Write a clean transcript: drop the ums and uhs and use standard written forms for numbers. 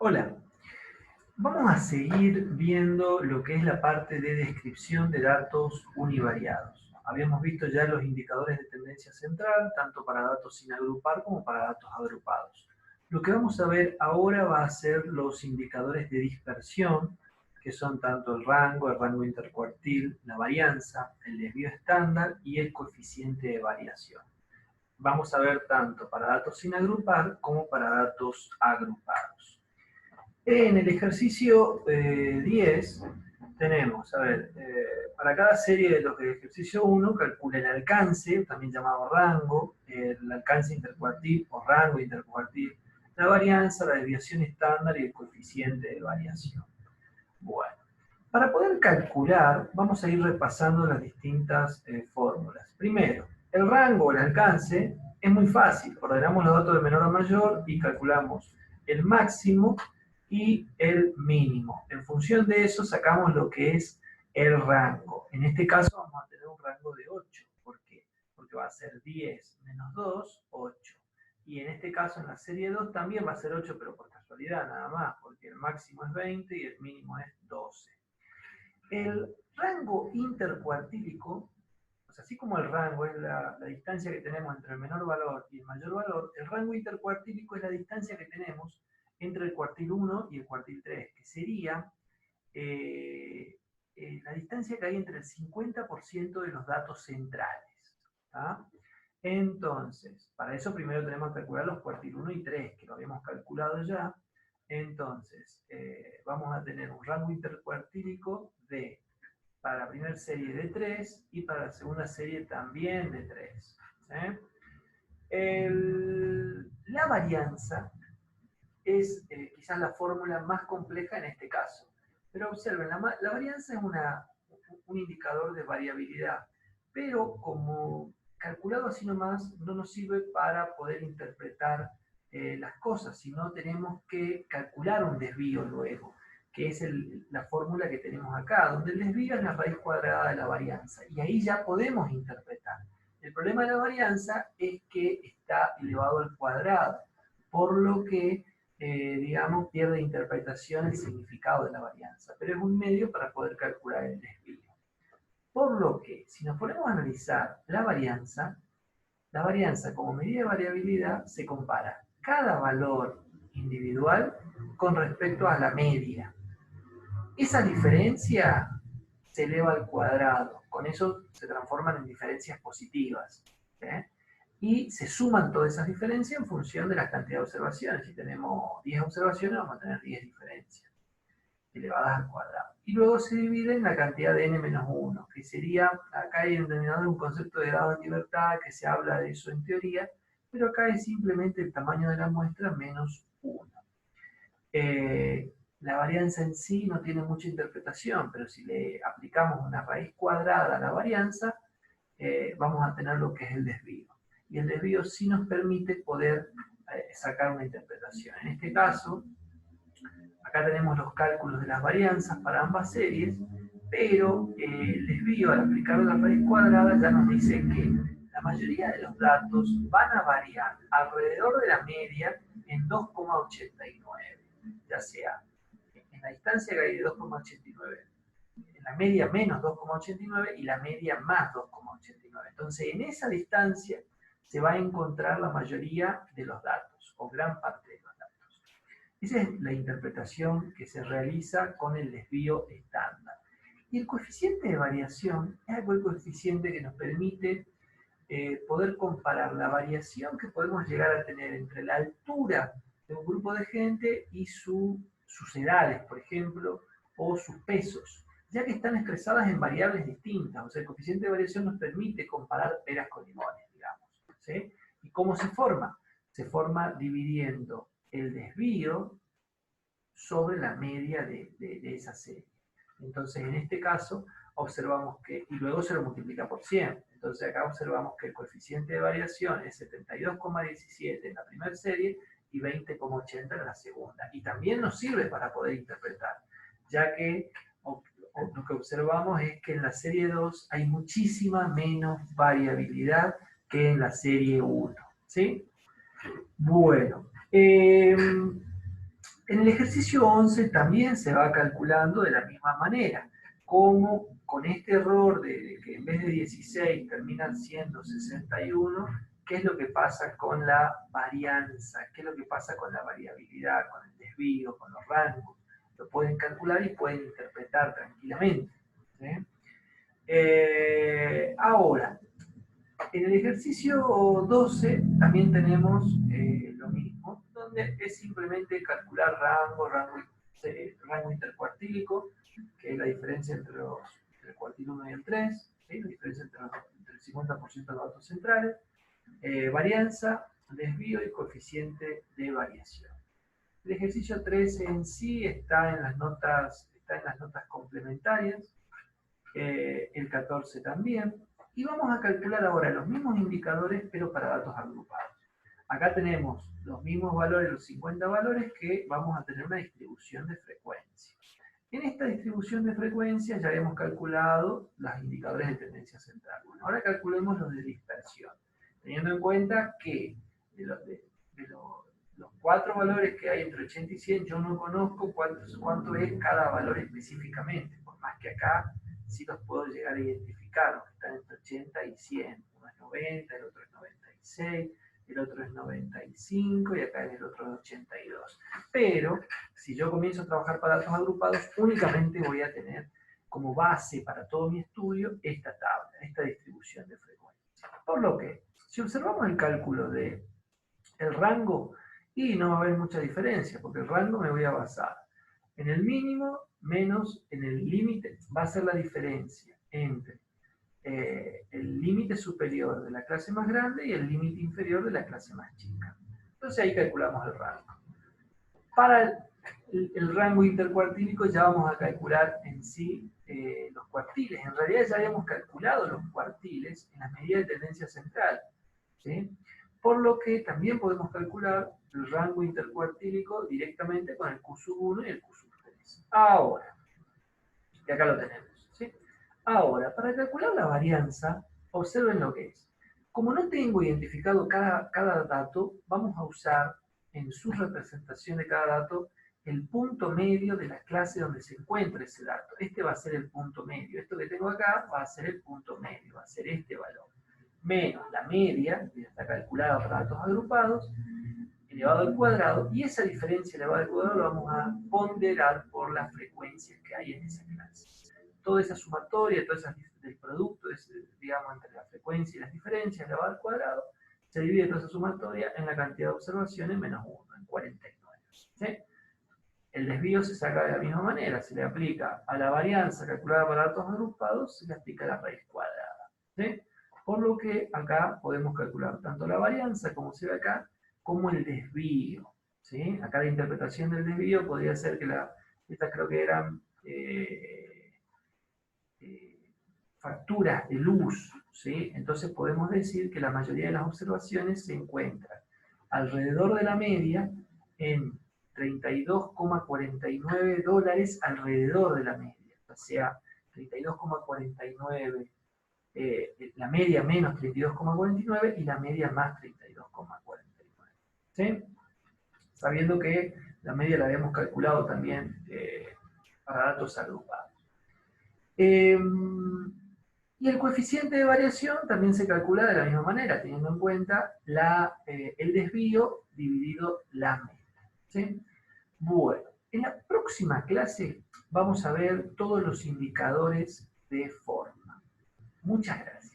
Hola, vamos a seguir viendo lo que es la parte de descripción de datos univariados. Habíamos visto ya los indicadores de tendencia central, tanto para datos sin agrupar como para datos agrupados. Lo que vamos a ver ahora va a ser los indicadores de dispersión, que son tanto el rango intercuartil, la varianza, el desvío estándar y el coeficiente de variación. Vamos a ver tanto para datos sin agrupar como para datos agrupados. En el ejercicio 10 tenemos, para cada serie de los del ejercicio 1, calcula el alcance, también llamado rango, el alcance intercuartil o rango intercuartil, la varianza, la desviación estándar y el coeficiente de variación. Bueno, para poder calcular, vamos a ir repasando las distintas fórmulas. Primero, el rango o el alcance es muy fácil. Ordenamos los datos de menor a mayor y calculamos el máximo y el mínimo. En función de eso sacamos lo que es el rango. En este caso vamos a tener un rango de 8. ¿Por qué? Porque va a ser 10 menos 2, 8. Y en este caso en la serie 2 también va a ser 8, pero por casualidad nada más, porque el máximo es 20 y el mínimo es 12. El rango intercuartílico, o sea, así como el rango es la distancia que tenemos entre el menor valor y el mayor valor, el rango intercuartílico es la distancia que tenemos entre el cuartil 1 y el cuartil 3, que sería la distancia que hay entre el 50% de los datos centrales. ¿tá? Entonces, para eso primero tenemos que calcular los cuartil 1 y 3, que lo habíamos calculado ya. Entonces, vamos a tener un rango intercuartílico para la primera serie de 3 y para la segunda serie también de 3. ¿sí? La varianza es quizás la fórmula más compleja en este caso. Pero observen, la varianza es un indicador de variabilidad, pero como calculado así nomás no nos sirve para poder interpretar las cosas, sino tenemos que calcular un desvío luego, que es la fórmula que tenemos acá, donde el desvío es la raíz cuadrada de la varianza, y ahí ya podemos interpretar. El problema de la varianza es que está elevado al cuadrado, por lo que digamos, pierde interpretación el significado de la varianza, pero es un medio para poder calcular el desvío. Por lo que, si nos ponemos a analizar la varianza como medida de variabilidad se compara cada valor individual con respecto a la media. Esa diferencia se eleva al cuadrado, con eso se transforman en diferencias positivas. ¿eh? Y se suman todas esas diferencias en función de la cantidad de observaciones. Si tenemos 10 observaciones, vamos a tener 10 diferencias elevadas al cuadrado. Y luego se divide en la cantidad de n-1, que sería, acá hay un denominador, un concepto de grado de libertad, que se habla de eso en teoría, pero acá es simplemente el tamaño de la muestra menos 1. La varianza en sí no tiene mucha interpretación, pero si le aplicamos una raíz cuadrada a la varianza, vamos a tener lo que es el desvío. Y el desvío sí nos permite poder sacar una interpretación. En este caso, acá tenemos los cálculos de las varianzas para ambas series, pero el desvío al aplicar la raíz cuadrada ya nos dice que la mayoría de los datos van a variar alrededor de la media en 2,89, ya sea en la distancia que hay de 2,89, en la media menos 2,89 y la media más 2,89. Entonces, en esa distancia se va a encontrar la mayoría de los datos, o gran parte de los datos. Esa es la interpretación que se realiza con el desvío estándar. Y el coeficiente de variación es el coeficiente que nos permite poder comparar la variación que podemos llegar a tener entre la altura de un grupo de gente y sus edades, por ejemplo, o sus pesos, ya que están expresadas en variables distintas. O sea, el coeficiente de variación nos permite comparar peras con limones, digamos. ¿sí? ¿Y cómo se forma? Se forma dividiendo el desvío sobre la media de esa serie. Entonces, en este caso, observamos que, y luego se lo multiplica por 100. Entonces, acá observamos que el coeficiente de variación es 72,17 en la primera serie y 20,80 en la segunda. Y también nos sirve para poder interpretar, ya que lo que observamos es que en la serie 2 hay muchísima menos variabilidad que en la serie 1. ¿sí? Bueno, en el ejercicio 11 también se va calculando de la misma manera, como con este error de que en vez de 16 terminan siendo 61, ¿qué es lo que pasa con la varianza? ¿Qué es lo que pasa con la variabilidad, con el desvío, con los rangos? Lo pueden calcular y pueden interpretar tranquilamente. ¿Sí? Ahora, en el ejercicio 12 también tenemos lo mismo, donde es simplemente calcular rango intercuartílico, que es la diferencia entre el cuartil 1 y el 3, ¿sí? La diferencia entre el 50% de los datos centrales, varianza, desvío y coeficiente de variación. El ejercicio 13 en sí está en las notas complementarias, el 14 también, y vamos a calcular ahora los mismos indicadores, pero para datos agrupados. Acá tenemos los mismos valores, los 50 valores, que vamos a tener una distribución de frecuencia. En esta distribución de frecuencia ya hemos calculado los indicadores de tendencia central. Bueno, ahora calculemos los de dispersión, teniendo en cuenta que de los 4 valores que hay entre 80 y 100, yo no conozco cuánto es cada valor específicamente, por más que acá sí los puedo llegar a identificar, los que están entre 80 y 100. Uno es 90, el otro es 96, el otro es 95 y acá en el otro es 82. Pero si yo comienzo a trabajar para datos agrupados, únicamente voy a tener como base para todo mi estudio esta tabla, esta distribución de frecuencia. Por lo que, si observamos el cálculo del rango, y no va a haber mucha diferencia, porque el rango me voy a basar en el mínimo menos en el límite, va a ser la diferencia entre el límite superior de la clase más grande y el límite inferior de la clase más chica. Entonces ahí calculamos el rango. Para el rango intercuartílico ya vamos a calcular en sí los cuartiles. En realidad ya habíamos calculado los cuartiles en las medidas de tendencia central, ¿sí? Por lo que también podemos calcular el rango intercuartílico directamente con el Q1 y el Q3. Ahora, y acá lo tenemos, ¿sí? Ahora, para calcular la varianza, observen lo que es. Como no tengo identificado cada dato, vamos a usar en su representación de cada dato el punto medio de la clase donde se encuentra ese dato. Este va a ser el punto medio. Esto que tengo acá va a ser el punto medio, va a ser este valor. Menos la media, que está calculada para datos agrupados, elevado al cuadrado, y esa diferencia elevada al cuadrado la vamos a ponderar por las frecuencias que hay en esa clase. Toda esa sumatoria, toda esa del producto, digamos, entre la frecuencia y las diferencias elevado al cuadrado, se divide toda esa sumatoria en la cantidad de observaciones menos 1, en 49. ¿Sí? El desvío se saca de la misma manera, se le aplica a la varianza calculada para datos agrupados, se le aplica la raíz cuadrada. ¿Sí? Por lo que acá podemos calcular tanto la varianza, como se ve acá, como el desvío. ¿Sí? Acá la interpretación del desvío podría ser que estas creo que eran facturas de luz, ¿sí? Entonces podemos decir que la mayoría de las observaciones se encuentran alrededor de la media en $32,49 alrededor de la media, o sea, 32,49, la media menos 32,49 y la media más 32,49. ¿Sí? Sabiendo que la media la habíamos calculado también para datos agrupados. Y el coeficiente de variación también se calcula de la misma manera, teniendo en cuenta el desvío dividido la media. ¿Sí? Bueno, en la próxima clase vamos a ver todos los indicadores de forma. Muchas gracias.